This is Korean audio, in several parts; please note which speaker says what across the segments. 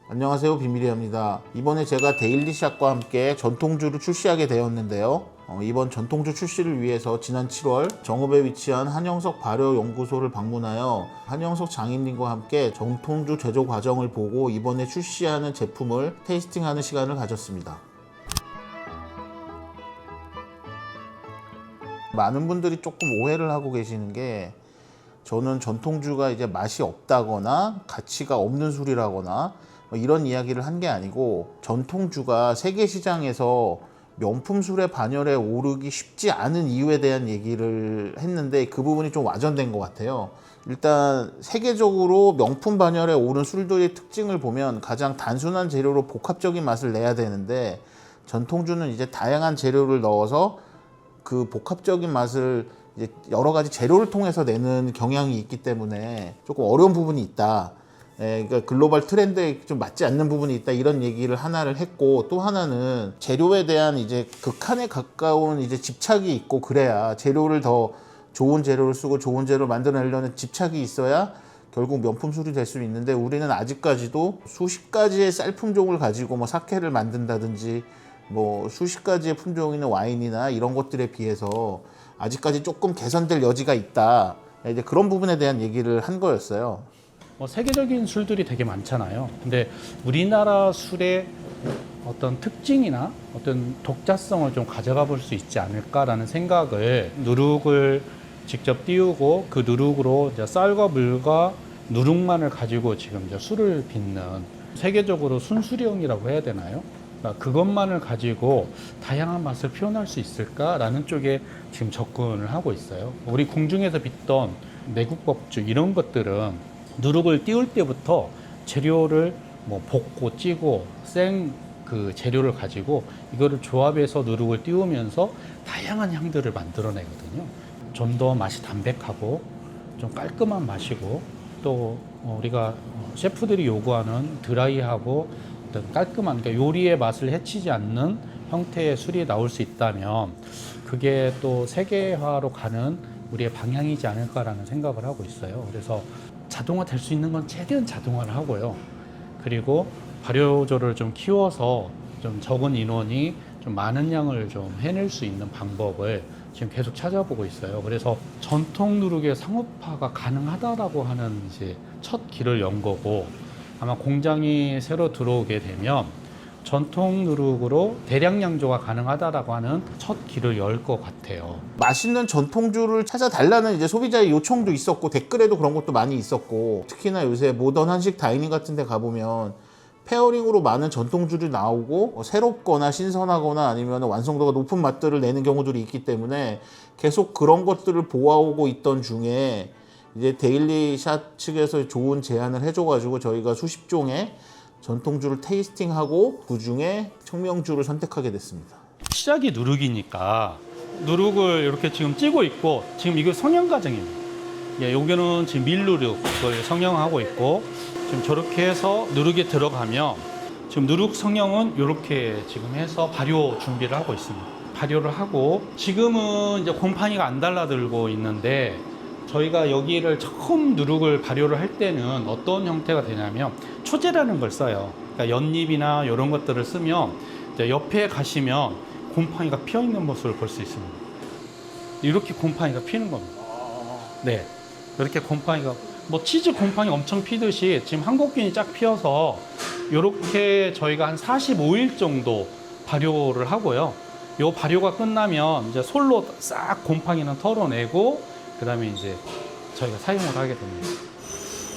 Speaker 1: 안녕하세요, 비밀이합니다. 이번에 제가 데일리샷과 함께 전통주를 출시하게 되었는데요. 이번 전통주 출시를 위해서 지난 7월 정읍에 위치한 한영석 발효연구소를 방문하여 한영석 장인님과 함께 전통주 제조 과정을 보고 이번에 출시하는 제품을 테이스팅하는 시간을 가졌습니다. 많은 분들이 조금 오해를 하고 계시는 게, 저는 전통주가 이제 맛이 없다거나 가치가 없는 술이라거나 이런 이야기를 한 게 아니고, 전통주가 세계 시장에서 명품 술의 반열에 오르기 쉽지 않은 이유에 대한 얘기를 했는데, 그 부분이 좀 와전된 것 같아요. 일단 세계적으로 명품 반열에 오른 술들의 특징을 보면 가장 단순한 재료로 복합적인 맛을 내야 되는데, 전통주는 이제 다양한 재료를 넣어서 그 복합적인 맛을 이제 여러 가지 재료를 통해서 내는 경향이 있기 때문에 조금 어려운 부분이 있다. 그러니까 글로벌 트렌드에 좀 맞지 않는 부분이 있다, 이런 얘기를 하나를 했고, 또 하나는 재료에 대한 이제 극한에 가까운 이제 집착이 있고, 그래야 재료를 더 좋은 재료를 쓰고 좋은 재료를 만들어내려는 집착이 있어야 결국 명품 술이 될 수 있는데, 우리는 아직까지도 수십 가지의 쌀 품종을 가지고 뭐 사케를 만든다든지 뭐 수십 가지의 품종 있는 와인이나 이런 것들에 비해서 아직까지 조금 개선될 여지가 있다. 이제 그런 부분에 대한 얘기를 한 거였어요.
Speaker 2: 세계적인 술들이 되게 많잖아요. 근데 우리나라 술의 어떤 특징이나 어떤 독자성을 좀 가져가 볼 수 있지 않을까라는 생각을, 누룩을 직접 띄우고 그 누룩으로 이제 쌀과 물과 누룩만을 가지고 지금 이제 술을 빚는, 세계적으로 순수령이라고 해야 되나요? 그러니까 그것만을 가지고 다양한 맛을 표현할 수 있을까라는 쪽에 지금 접근을 하고 있어요. 우리 궁중에서 빚던 내국법주 이런 것들은 누룩을 띄울 때부터 재료를 뭐 볶고 찌고 생 그 재료를 가지고 이거를 조합해서 누룩을 띄우면서 다양한 향들을 만들어내거든요. 좀 더 맛이 담백하고 좀 깔끔한 맛이고, 또 우리가 셰프들이 요구하는 드라이하고 어떤 깔끔한, 그러니까 요리의 맛을 해치지 않는 형태의 술이 나올 수 있다면 그게 또 세계화로 가는 우리의 방향이지 않을까라는 생각을 하고 있어요. 그래서 자동화 될 수 있는 건 최대한 자동화를 하고요. 그리고 발효조를 좀 키워서 좀 적은 인원이 좀 많은 양을 좀 해낼 수 있는 방법을 지금 계속 찾아보고 있어요. 그래서 전통 누룩의 상업화가 가능하다라고 하는 이제 첫 길을 연 거고, 아마 공장이 새로 들어오게 되면 전통 누룩으로 대량 양조가 가능하다라고 하는 첫 길을 열 것 같아요.
Speaker 1: 맛있는 전통주를 찾아달라는 이제 소비자의 요청도 있었고, 댓글에도 그런 것도 많이 있었고, 특히나 요새 모던 한식 다이닝 같은 데 가보면 페어링으로 많은 전통주를 나오고 새롭거나 신선하거나 아니면 완성도가 높은 맛들을 내는 경우들이 있기 때문에 계속 그런 것들을 보아오고 있던 중에, 이제 데일리샷 측에서 좋은 제안을 해줘가지고 저희가 수십 종의 전통주를 테이스팅하고 그 중에 청명주를 선택하게 됐습니다.
Speaker 2: 시작이 누룩이니까 누룩을 이렇게 지금 찌고 있고, 지금 이거 성형 과정입니다. 여기는 지금 밀누룩을 성형하고 있고, 지금 저렇게 해서 누룩이 들어가면 지금 누룩 성형은 이렇게 지금 해서 발효 준비를 하고 있습니다. 발효를 하고 지금은 이제 곰팡이가 안 달라들고 있는데, 저희가 여기를 처음 누룩을 발효를 할 때는 어떤 형태가 되냐면 초제라는 걸 써요. 그러니까 연잎이나 이런 것들을 쓰면 이제 옆에 가시면 곰팡이가 피어 있는 모습을 볼 수 있습니다. 이렇게 곰팡이가 피는 겁니다. 네, 이렇게 곰팡이가, 뭐 치즈 곰팡이 엄청 피듯이 지금 한국균이 쫙 피어서 이렇게 저희가 한 45일 정도 발효를 하고요. 요 발효가 끝나면 이제 솔로 싹 곰팡이는 털어내고, 그 다음에 이제 저희가 사용을 하게 됩니다.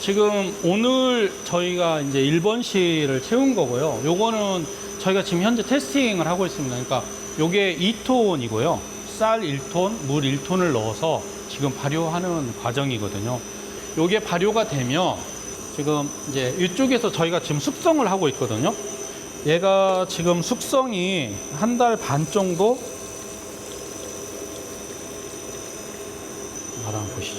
Speaker 2: 지금 오늘 저희가 이제 1번실을 채운 거고요. 요거는 저희가 지금 현재 테스팅을 하고 있습니다. 그러니까 요게 2톤이고요. 쌀 1톤, 물 1톤을 넣어서 지금 발효하는 과정이거든요. 요게 발효가 되면 지금 이제 이쪽에서 저희가 지금 숙성을 하고 있거든요. 얘가 지금 숙성이 한 달 반 정도, 한번 보시죠.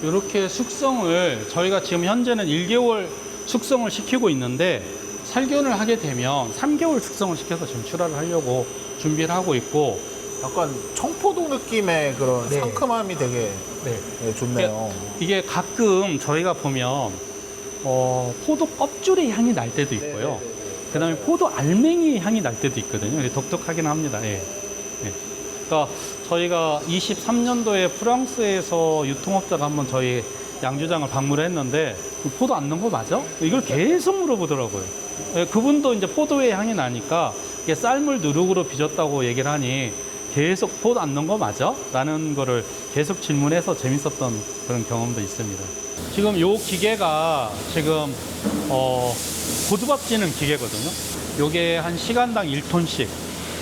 Speaker 2: 이렇게 숙성을 저희가 지금 현재는 1개월 숙성을 시키고 있는데, 살균을 하게 되면 3개월 숙성을 시켜서 지금 출하를 하려고 준비를 하고 있고,
Speaker 1: 약간 청포도 느낌의 그런 상큼함이 되게 좋네요.
Speaker 2: 이게 가끔 저희가 보면 포도 껍질의 향이 날 때도 있고요. 그다음에 포도 알맹이 향이 날 때도 있거든요. 독특하긴 합니다. 예. 예. 그러니까 저희가 23년도에 프랑스에서 유통업자가 한번 저희 양주장을 방문했는데 포도 안 넣은 거 맞아? 이걸 계속 물어보더라고요. 예, 그분도 이제 포도의 향이 나니까 이게 쌀물 누룩으로 빚었다고 얘기를 하니 계속 포도 안 넣은 거 맞아? 라는 거를 계속 질문해서 재밌었던 그런 경험도 있습니다. 지금 요 기계가 지금 고두밥 찌는 기계거든요. 요게 한 시간당 1톤씩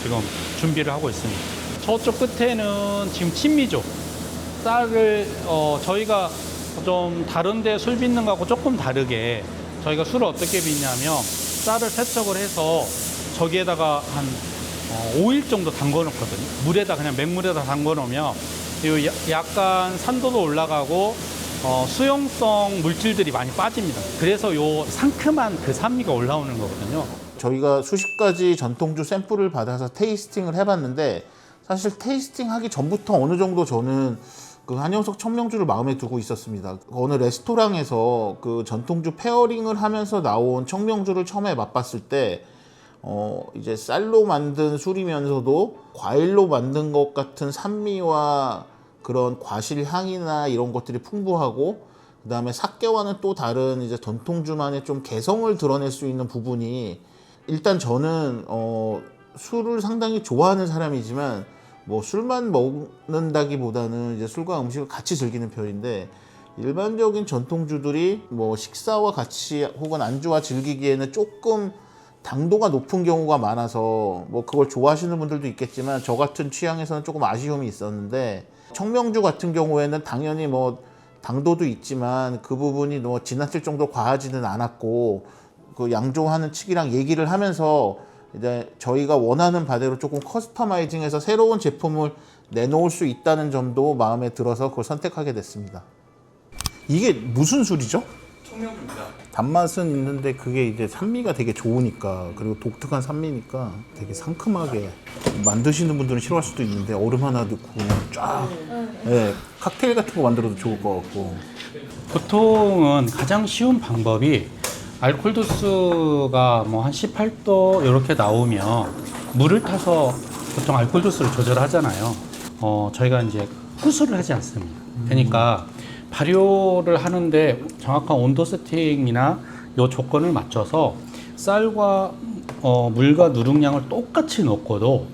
Speaker 2: 지금 준비를 하고 있습니다. 저쪽 끝에는 지금 친미조 쌀을 저희가 좀 다른데 술 빚는 거하고 조금 다르게 저희가 술을 어떻게 빚냐면 쌀을 세척을 해서 저기에다가 한 5일 정도 담궈 놓거든요. 물에다 그냥 맹물에다 담궈 놓으면 약간 산도도 올라가고 수용성 물질들이 많이 빠집니다. 그래서 요 상큼한 그 산미가 올라오는 거거든요.
Speaker 1: 저희가 수십 가지 전통주 샘플을 받아서 테이스팅을 해봤는데 사실 테이스팅 하기 전부터 어느 정도 저는 그 한영석 청명주를 마음에 두고 있었습니다. 어느 레스토랑에서 그 전통주 페어링을 하면서 나온 청명주를 처음에 맛봤을 때 이제 쌀로 만든 술이면서도 과일로 만든 것 같은 산미와 그런 과실 향이나 이런 것들이 풍부하고 그 다음에 사케와는 또 다른 이제 전통주만의 좀 개성을 드러낼 수 있는 부분이 일단 저는 술을 상당히 좋아하는 사람이지만 뭐 술만 먹는다기보다는 이제 술과 음식을 같이 즐기는 편인데 일반적인 전통주들이 뭐 식사와 같이 혹은 안주와 즐기기에는 조금 당도가 높은 경우가 많아서 뭐 그걸 좋아하시는 분들도 있겠지만 저 같은 취향에서는 조금 아쉬움이 있었는데 청명주 같은 경우에는 당연히 뭐 당도도 있지만 그 부분이 뭐 지나칠 정도 과하지는 않았고 그 양조하는 측이랑 얘기를 하면서 이제 저희가 원하는 바대로 조금 커스터마이징해서 새로운 제품을 내놓을 수 있다는 점도 마음에 들어서 그걸 선택하게 됐습니다. 이게 무슨 술이죠?
Speaker 2: 청명주입니다.
Speaker 1: 단맛은 있는데 그게 이제 산미가 되게 좋으니까 그리고 독특한 산미니까 되게 상큼하게 만드시는 분들은 싫어할 수도 있는데 얼음 하나 넣고 그냥 쫙 네, 칵테일 같은 거 만들어도 좋을 것 같고.
Speaker 2: 보통은 가장 쉬운 방법이 알코올 도수가 뭐 한 18도 이렇게 나오면 물을 타서 보통 알코올 도수를 조절하잖아요. 저희가 이제 후수를 하지 않습니다. 그러니까 발효를 하는데 정확한 온도 세팅이나 요 조건을 맞춰서 쌀과 물과 누룩량을 똑같이 넣고도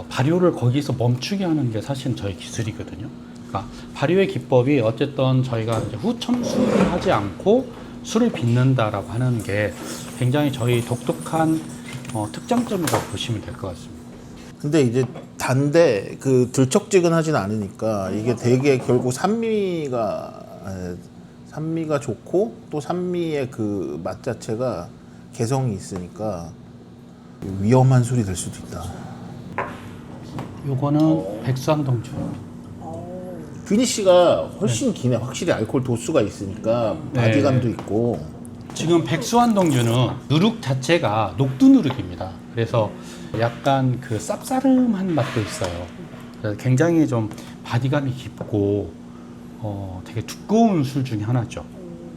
Speaker 2: 발효를 거기서 멈추게 하는 게 사실 저희 기술이거든요. 그러니까 발효의 기법이 어쨌든 저희가 이제 후첨수를 하지 않고 술을 빚는다라고 하는 게 굉장히 저희 독특한 특장점이라고 보시면 될 것 같습니다.
Speaker 1: 근데 이제 단데 그 들쩍지근하진 않으니까 이게 되게 결국 산미가 좋고 또 산미의 그 맛 자체가 개성이 있으니까 위험한 술이 될 수도 있다.
Speaker 2: 요거는 백수한동주.
Speaker 1: 피니쉬가 훨씬 기네. 확실히 알코올 도수가 있으니까
Speaker 2: 네.
Speaker 1: 바디감도 있고.
Speaker 2: 지금 백수한동주는 누룩 자체가 녹두 누룩입니다. 그래서 약간 그 쌉싸름한 맛도 있어요. 그래서 굉장히 좀 바디감이 깊고 되게 두꺼운 술 중에 하나죠.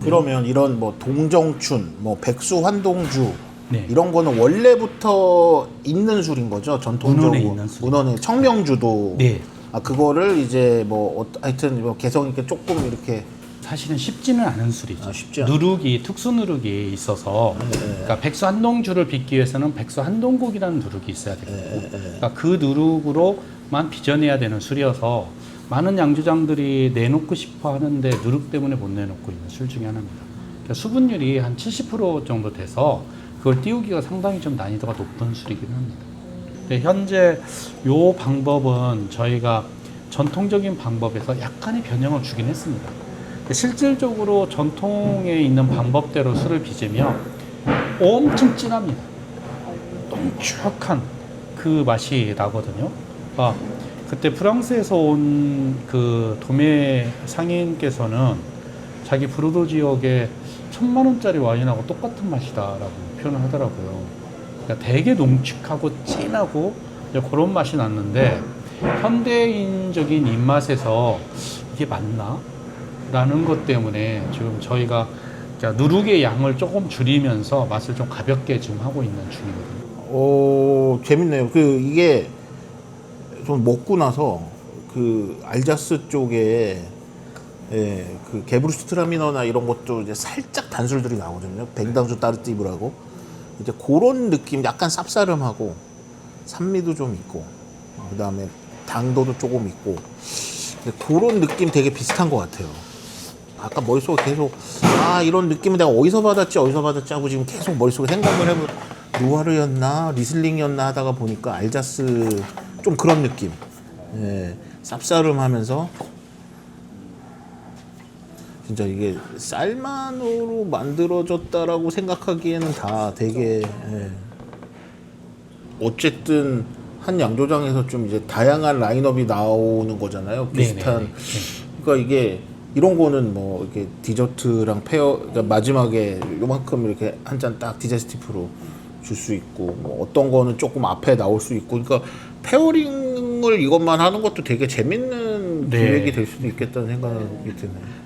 Speaker 1: 그러면 이런 뭐 동정춘, 뭐 백수환동주
Speaker 2: 네.
Speaker 1: 이런 거는 원래부터 있는 술인 거죠? 전통적으로
Speaker 2: 문헌에 있는 술.
Speaker 1: 문헌에 청명주도.
Speaker 2: 네.
Speaker 1: 그거를 이제 뭐 하여튼 뭐 개성 있게 조금 이렇게.
Speaker 2: 사실은 쉽지는 않은 술이죠.
Speaker 1: 쉽지 않아요.
Speaker 2: 누룩이 특수 누룩이 있어서 그러니까 백수 한동주를 빚기 위해서는 백수 한동국이라는 누룩이 있어야 되고 그러니까 그 누룩으로만 빚어내야 되는 술이어서 많은 양조장들이 내놓고 싶어 하는데 누룩 때문에 못 내놓고 있는 술 중에 하나입니다. 그러니까 수분율이 한 70% 정도 돼서 그걸 띄우기가 상당히 좀 난이도가 높은 술이긴 합니다. 근데 현재 요 방법은 저희가 전통적인 방법에서 약간의 변형을 주긴 했습니다. 실질적으로 전통에 있는 방법대로 술을 빚으면 엄청 진합니다. 똥쭉한 그 맛이 나거든요. 그때 프랑스에서 온 그 도매 상인께서는 자기 브루도 지역에 1,000만 원짜리 와인하고 똑같은 맛이다라고 표현을 하더라고요. 그러니까 되게 농축하고 진하고 그런 맛이 났는데 현대인적인 입맛에서 이게 맞나? 라는 것 때문에 지금 저희가 그러니까 누룩의 양을 조금 줄이면서 맛을 좀 가볍게 지금 하고 있는 중이거든요.
Speaker 1: 재밌네요. 이게 좀 먹고 나서 알자스 쪽에 그 게브르슈트라미너나 이런 것도 이제 살짝 단술들이 나오거든요. 뱅당주 따르띠브라고 이제 그런 느낌, 약간 쌉싸름하고 산미도 좀 있고 그다음에 당도도 조금 있고 그런 느낌 되게 비슷한 것 같아요. 아까 머릿속에 계속 이런 느낌은 내가 어디서 받았지 하고 지금 계속 머릿속에 생각을 해보 루아르였나 리슬링이었나 하다가 보니까 알자스 좀 그런 느낌. 쌉싸름하면서 진짜 이게 쌀만으로 만들어졌다라고 생각하기에는 다 되게 어쨌든 한 양조장에서 좀 이제 다양한 라인업이 나오는 거잖아요. 비슷한.
Speaker 2: 네네네.
Speaker 1: 그러니까 이게 이런 거는 뭐 이렇게 디저트랑 그러니까 마지막에 요만큼 이렇게 한 잔 딱 디제스티프로 줄 수 있고 뭐 어떤 거는 조금 앞에 나올 수 있고 그러니까 페어링을 이것만 하는 것도 되게 재밌는 기획이 될 수도 있겠다는 생각이 드네요.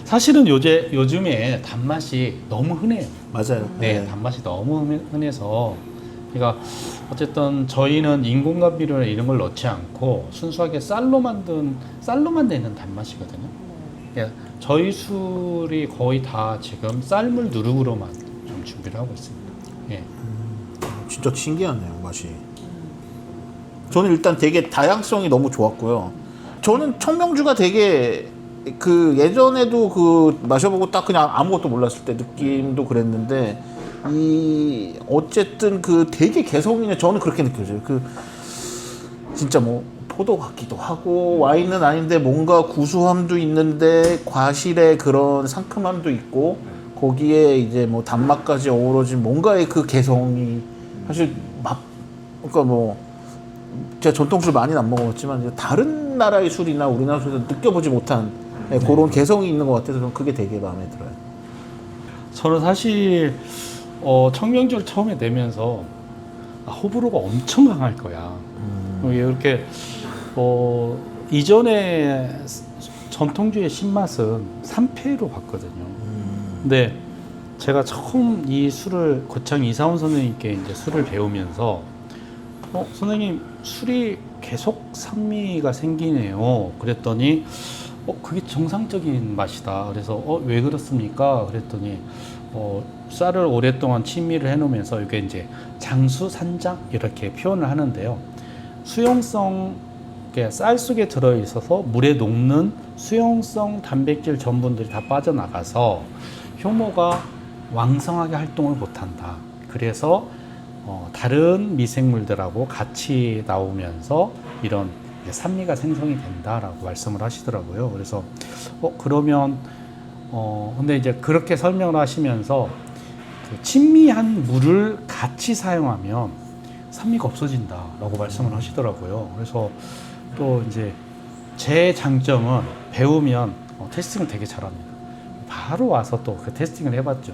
Speaker 2: 사실은 요즘에 단맛이 너무 흔해요.
Speaker 1: 맞아요.
Speaker 2: 네, 단맛이 너무 흔해서 그러니까 어쨌든 저희는 인공감미료나 이런 걸 넣지 않고 순수하게 쌀로만 내는 단맛이거든요. 그러니까 저희 술이 거의 다 지금 쌀물 누룩으로만 좀 준비를 하고 있습니다. 예.
Speaker 1: 진짜 신기하네요, 맛이. 저는 일단 되게 다양성이 너무 좋았고요. 저는 청명주가 되게 예전에도 마셔보고 딱 그냥 아무것도 몰랐을 때 느낌도 그랬는데 어쨌든 되게 개성 있는, 저는 그렇게 느껴져요. 진짜 뭐 포도 같기도 하고 와인은 아닌데 뭔가 구수함도 있는데 과실의 그런 상큼함도 있고 거기에 이제 뭐 단맛까지 어우러진 뭔가의 그 개성이 사실 그러니까 뭐 제가 전통술 많이는 안 먹어봤지만 이제 다른 나라의 술이나 우리나라 술에서 느껴보지 못한 그런 개성이 있는 것 같아서 저는 그게 되게 마음에 들어요.
Speaker 2: 저는 사실 청명주를 처음에 내면서 호불호가 엄청 강할 거야. 이렇게 이전에 전통주의 신맛은 3패로 봤거든요. 근데 제가 처음 이 술을 고창 이사원 선생님께 이제 술을 배우면서 선생님 술이 계속 산미가 생기네요. 그랬더니 그게 정상적인 맛이다. 그래서 왜 그렇습니까? 그랬더니 쌀을 오랫동안 침미를 해놓으면서 이게 이제 장수 산장 이렇게 표현을 하는데요. 수용성 쌀 속에 들어 있어서 물에 녹는 수용성 단백질 전분들이 다 빠져나가서 효모가 왕성하게 활동을 못한다. 그래서 다른 미생물들하고 같이 나오면서 이런 산미가 생성이 된다라고 말씀을 하시더라고요. 그래서 그러면 근데 이제 그렇게 설명을 하시면서 친미한 물을 같이 사용하면 산미가 없어진다라고 말씀을 하시더라고요. 그래서 또 이제 제 장점은 배우면 테스팅을 되게 잘합니다. 바로 와서 또 그 테스팅을 해봤죠.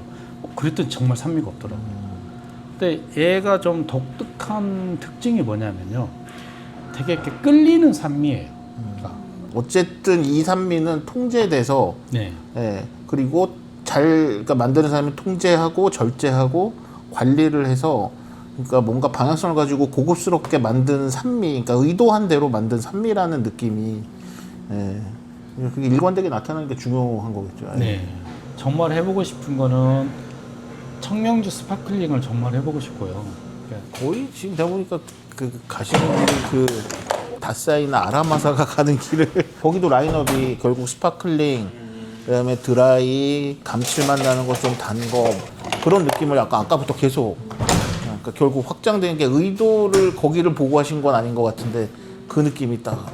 Speaker 2: 그랬더니 정말 산미가 없더라고요. 근데 얘가 좀 독특한 특징이 뭐냐면요. 되게 이렇게 끌리는 산미예요. 그러니까
Speaker 1: 어쨌든 이 산미는 통제돼서 그리고 그러니까 만드는 사람이 통제하고 절제하고 관리를 해서 그러니까 뭔가 방향성을 가지고 고급스럽게 만든 산미, 그러니까 의도한 대로 만든 산미라는 느낌이 그게 일관되게 나타나는 게 중요한 거겠죠.
Speaker 2: 네. 정말 해보고 싶은 거는 청명주 스파클링을 정말 해보고 싶고요.
Speaker 1: 거의 지금 내가 보니까 가시는 길이 다사이나 아라마사가 가는 길을 거기도 라인업이 결국 스파클링, 그다음에 드라이, 감칠맛 나는 거 좀 단 거 그런 느낌을 아까부터 계속 그러니까 결국 확장되는 게 의도를 거기를 보고 하신 건 아닌 것 같은데 그 느낌이 딱.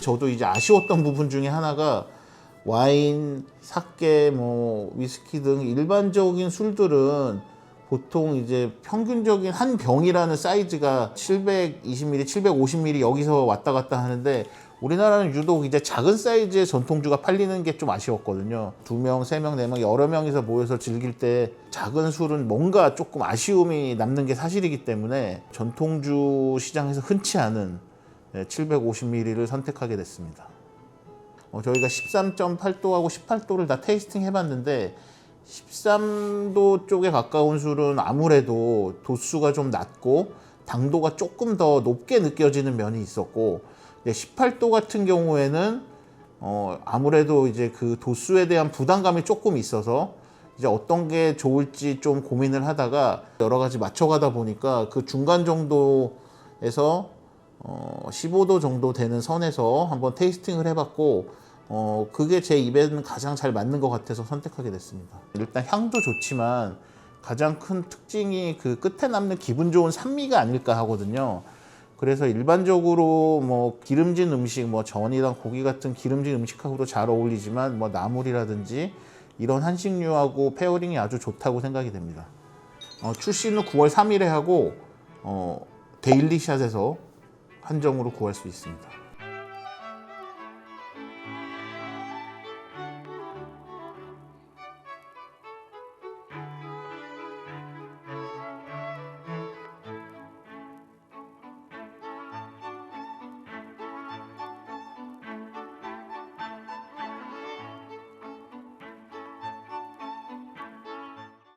Speaker 1: 저도 이제 아쉬웠던 부분 중에 하나가 와인, 사케, 뭐 위스키 등 일반적인 술들은 보통 이제 평균적인 한 병이라는 사이즈가 720ml, 750ml 여기서 왔다 갔다 하는데 우리나라는 유독 이제 작은 사이즈의 전통주가 팔리는 게 좀 아쉬웠거든요. 2명, 3명, 4명, 여러 명이서 모여서 즐길 때 작은 술은 뭔가 조금 아쉬움이 남는 게 사실이기 때문에 전통주 시장에서 흔치 않은 750ml를 선택하게 됐습니다. 저희가 13.8도하고 18도를 다 테이스팅 해봤는데 13도 쪽에 가까운 술은 아무래도 도수가 좀 낮고 당도가 조금 더 높게 느껴지는 면이 있었고 18도 같은 경우에는 아무래도 이제 그 도수에 대한 부담감이 조금 있어서 이제 어떤 게 좋을지 좀 고민을 하다가 여러 가지 맞춰가다 보니까 그 중간 정도에서 15도 정도 되는 선에서 한번 테이스팅을 해봤고 그게 제 입에는 가장 잘 맞는 것 같아서 선택하게 됐습니다. 일단 향도 좋지만 가장 큰 특징이 그 끝에 남는 기분 좋은 산미가 아닐까 하거든요. 그래서 일반적으로 뭐 기름진 음식, 뭐 전이랑 고기 같은 기름진 음식하고도 잘 어울리지만 뭐 나물이라든지 이런 한식류하고 페어링이 아주 좋다고 생각이 됩니다. 출시는 9월 3일에 하고 데일리샷에서 한정으로 구할 수 있습니다.